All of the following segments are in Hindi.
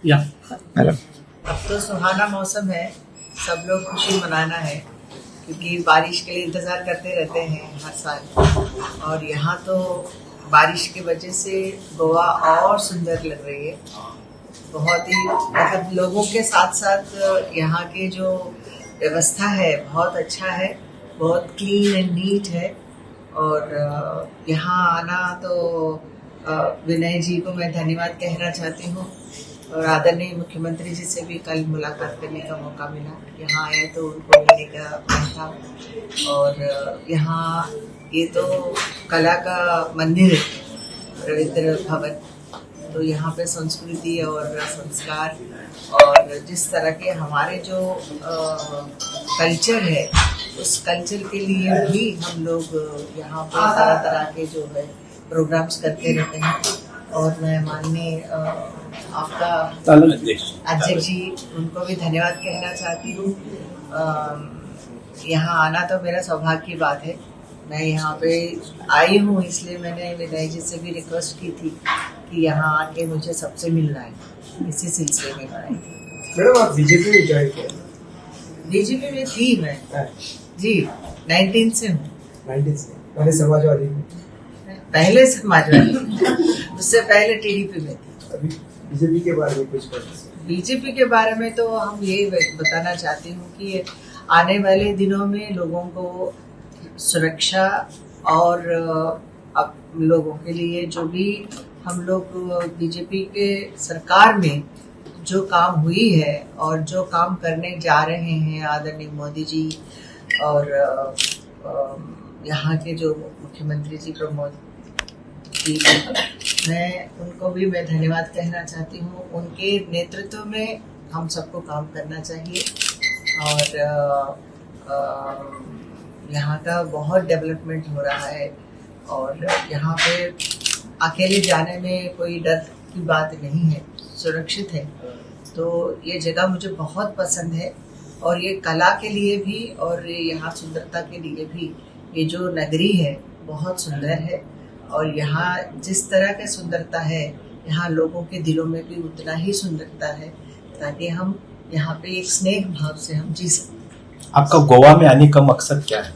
या मैडम, अब तो सुहाना मौसम है, सब लोग खुशी मनाना है क्योंकि बारिश के लिए इंतज़ार करते रहते हैं हर साल। और यहाँ तो बारिश की वजह से गोवा और सुंदर लग रही है। बहुत ही मतलब लोगों के साथ साथ यहाँ के जो व्यवस्था है बहुत अच्छा है, बहुत क्लीन एंड नीट है। और यहाँ आना तो विनय जी को मैं धन्यवाद कहना चाहती हूँ और आदरणीय मुख्यमंत्री जी से भी कल मुलाकात करने का मौका मिला। यहाँ आए तो उनको मिलने का मन था। और यहाँ ये तो कला का मंदिर है, रविंद्र भवन, तो यहाँ पे संस्कृति और संस्कार और जिस तरह के हमारे जो कल्चर है उस कल्चर के लिए भी हम लोग यहाँ पे तरह तरह के जो है प्रोग्राम्स करते रहते हैं। और मैं माननीय आपका अध्यक्ष जी उनको भी धन्यवाद कहना चाहती हूँ। यहाँ आना तो मेरा सौभाग्य की बात है। मैं यहाँ पे आई हूँ इसलिए मैंने विनय जी से भी रिक्वेस्ट की थी कि यहाँ आके मुझे सबसे मिलना है, इसी सिलसिले में आई थी। मैडम, आप बीजेपी में ज्वाइन किया? बीजेपी में थी मैं जी, 19 से हूँ। 19 से पहले समाजवादी में? पहले समाजवादी उससे पहले टीडीपी में थी। अभी बीजेपी के बारे में कुछ बीजेपी के बारे में तो हम ये बताना चाहती हूँ कि आने वाले दिनों में लोगों को सुरक्षा और अब लोगों के लिए जो भी हम लोग बीजेपी के सरकार में जो काम हुई है और जो काम करने जा रहे हैं आदरणीय मोदी जी और यहाँ के जो मुख्यमंत्री जी प्रमोद जी, मैं उनको भी मैं धन्यवाद कहना चाहती हूँ। उनके नेतृत्व में हम सबको काम करना चाहिए और यहाँ का बहुत डेवलपमेंट हो रहा है और यहाँ पे अकेले जाने में कोई डर की बात नहीं है, सुरक्षित है। तो ये जगह मुझे बहुत पसंद है और ये कला के लिए भी और यहाँ सुंदरता के लिए भी ये जो नगरी है बहुत सुंदर है। और यहाँ जिस तरह की सुंदरता है यहाँ लोगों के दिलों में भी उतना ही सुंदरता है, ताकि हम यहाँ पे एक स्नेह भाव से हम जी सकें। आपका गोवा में आने का मकसद क्या है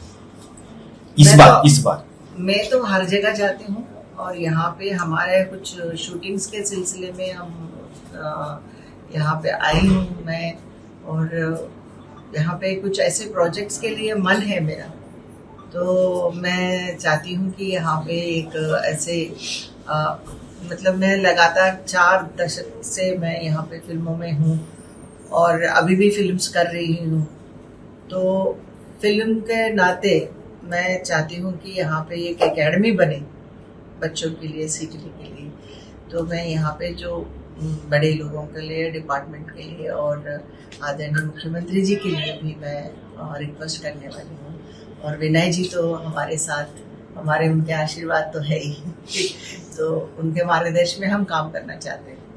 इस बार? मैं तो हर जगह जाती हूँ और यहाँ पे हमारे कुछ शूटिंग्स के सिलसिले में हम यहाँ पे आई हूँ मैं। और यहाँ पे कुछ ऐसे प्रोजेक्ट्स के लिए मन है मेरा, तो मैं चाहती हूँ कि यहाँ पे एक ऐसे मतलब मैं लगातार 4 दशक से मैं यहाँ पे फिल्मों में हूँ और अभी भी फिल्म्स कर रही हूँ। तो फिल्म के नाते मैं चाहती हूँ कि यहाँ पे एक एकेडमी बने बच्चों के लिए सीखने के लिए। तो मैं यहाँ पे जो बड़े लोगों के लिए, डिपार्टमेंट के लिए और आदरणीय मुख्यमंत्री जी के लिए भी मैं रिक्वेस्ट करने वाली हूँ। और विनय जी तो हमारे साथ, हमारे उनके आशीर्वाद तो है ही तो उनके मार्गदर्शन में हम काम करना चाहते हैं।